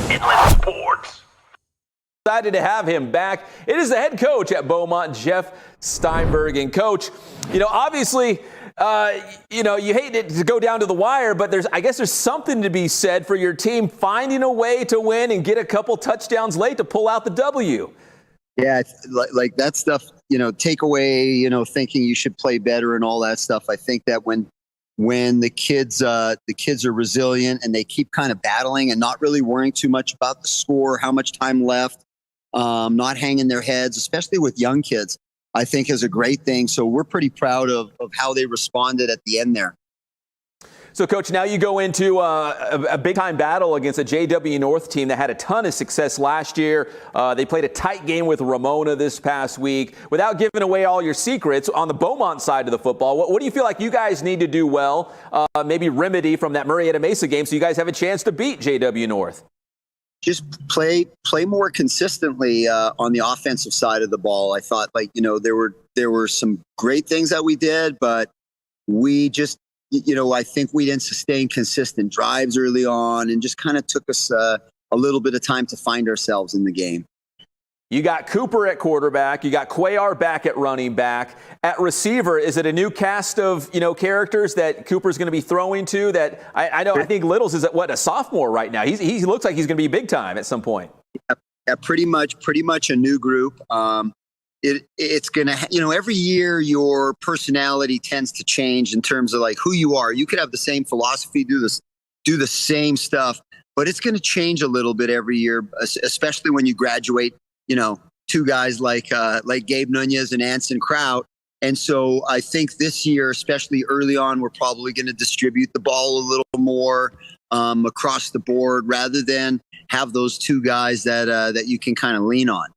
Inland Sports. Excited to have him back. It is the head coach at Beaumont, Jeff Steinberg. And coach, obviously, you hate it to go down to the wire, but I guess there's something to be said for your team finding a way to win and get a couple touchdowns late to pull out the W. Yeah, like that stuff, take away, thinking you should play better and all that stuff. I think that when the kids are resilient and they keep kind of battling and not really worrying too much about the score, how much time left, not hanging their heads, especially with young kids, I think is a great thing. So we're pretty proud of how they responded at the end there. So, Coach, now you go into a big-time battle against a JW North team that had a ton of success last year. They played a tight game with Ramona this past week. Without giving away all your secrets, on the Beaumont side of the football, what do you feel like you guys need to do well, maybe remedy from that Murrieta Mesa game so you guys have a chance to beat JW North? Just play more consistently on the offensive side of the ball. I thought, there were some great things that we did, but we just, I think we didn't sustain consistent drives early on, and just kind of took us a little bit of time to find ourselves in the game. You got Cooper at quarterback. You got Cuellar back at running back. At receiver, is it a new cast of, characters that Cooper's going to be throwing to? That I think Littles is a sophomore right now. He looks like he's going to be big time at some point. Yeah, pretty much a new group. It's going to, every year your personality tends to change in terms of like who you are. You could have the same philosophy, do the same stuff, but it's going to change a little bit every year, especially when you graduate. Two guys like Gabe Nunez and Anson Kraut. And so I think this year, especially early on, we're probably going to distribute the ball a little more across the board rather than have those two guys that you can kind of lean on.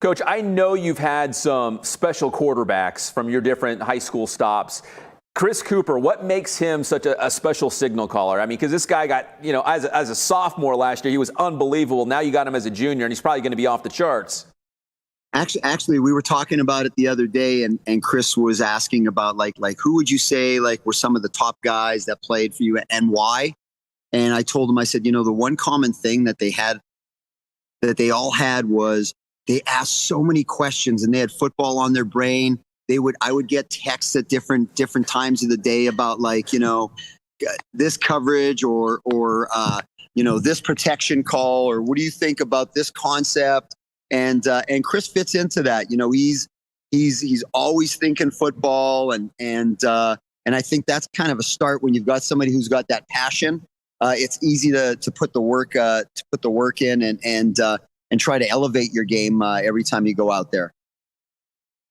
Coach, I know you've had some special quarterbacks from your different high school stops. Chris Cooper, what makes him such a special signal caller? I mean, because this guy got, as a sophomore last year, he was unbelievable. Now you got him as a junior, and he's probably going to be off the charts. Actually, we were talking about it the other day, and Chris was asking about like who would you say were some of the top guys that played for you and why? And I told him, I said, the one common thing that they all had was they asked so many questions, and they had football on their brain. I would get texts at different times of the day about this coverage or this protection call, or what do you think about this concept? And Chris fits into that. He's always thinking football, and I think that's kind of a start when you've got somebody who's got that passion. It's easy to put the work in and try to elevate your game every time you go out there.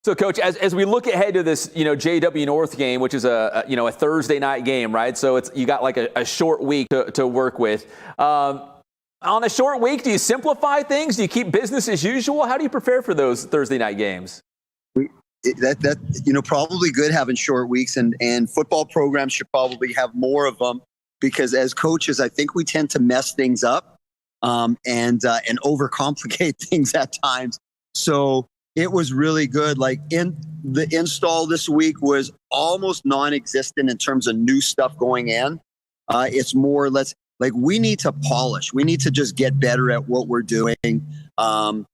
So, Coach, as we look ahead to this, JW North game, which is a Thursday night game, right? So you got like a short week to work with. On a short week, do you simplify things? Do you keep business as usual? How do you prepare for those Thursday night games? Probably good having short weeks, and football programs should probably have more of them, because as coaches, I think we tend to mess things up and overcomplicate things at times. So it was really good. The install this week was almost non-existent in terms of new stuff going in. It's more or less we need to polish. We need to just get better at what we're doing. And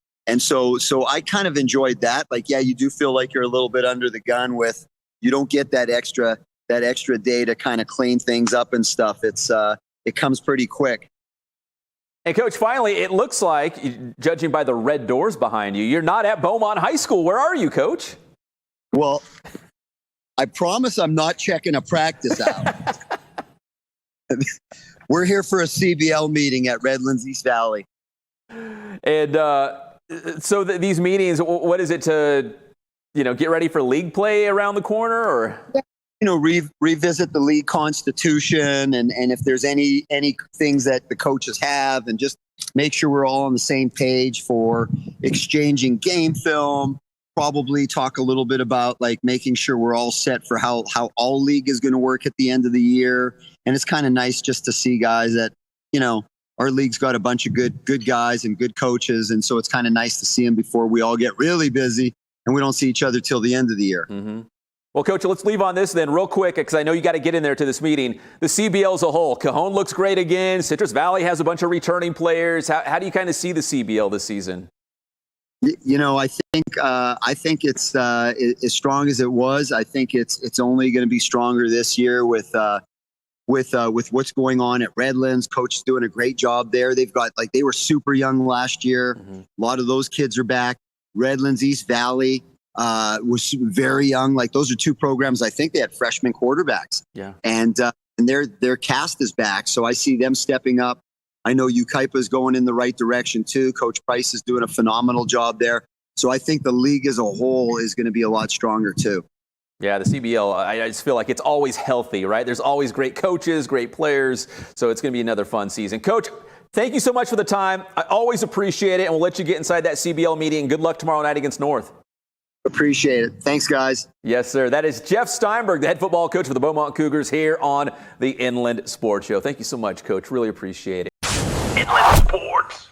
so I kind of enjoyed that. You do feel like you're a little bit under the gun with, you don't get that extra day to kind of clean things up and stuff. It comes pretty quick. And, Coach, finally, it looks like, judging by the red doors behind you, you're not at Beaumont High School. Where are you, Coach? Well, I promise I'm not checking a practice out. We're here for a CBL meeting at Redlands East Valley. And so these meetings, what is it to, get ready for league play around the corner, or? Revisit the league constitution and if there's any things that the coaches have, and just make sure we're all on the same page for exchanging game film. Probably talk a little bit about making sure we're all set for how all league is going to work at the end of the year. And it's kind of nice just to see guys that, our league's got a bunch of good guys and good coaches. And so it's kind of nice to see them before we all get really busy and we don't see each other till the end of the year. Mm-hmm. Well, Coach, let's leave on this then real quick because I know you got to get in there to this meeting. The CBL as a whole, Cajon looks great again. Citrus Valley has a bunch of returning players. How do you kind of see the CBL this season? You know, I think it's as strong as it was. I think it's only going to be stronger this year with what's going on at Redlands. Coach is doing a great job there. They've got, like, they were super young last year. Mm-hmm. A lot of those kids are back. Redlands, East Valley was very young. Like, those are two programs. I think they had freshman quarterbacks. Yeah. And their cast is back. So I see them stepping up. I know Ukaipa is going in the right direction too. Coach Price is doing a phenomenal job there. So I think the league as a whole is going to be a lot stronger too. Yeah, the CBL, I just feel like it's always healthy, right? There's always great coaches, great players. So it's going to be another fun season. Coach, thank you so much for the time. I always appreciate it. And we'll let you get inside that CBL meeting. Good luck tomorrow night against North. Appreciate it. Thanks, guys. Yes, sir. That is Jeff Steinberg, the head football coach for the Beaumont Cougars here on the Inland Sports Show. Thank you so much, Coach. Really appreciate it. Inland Sports.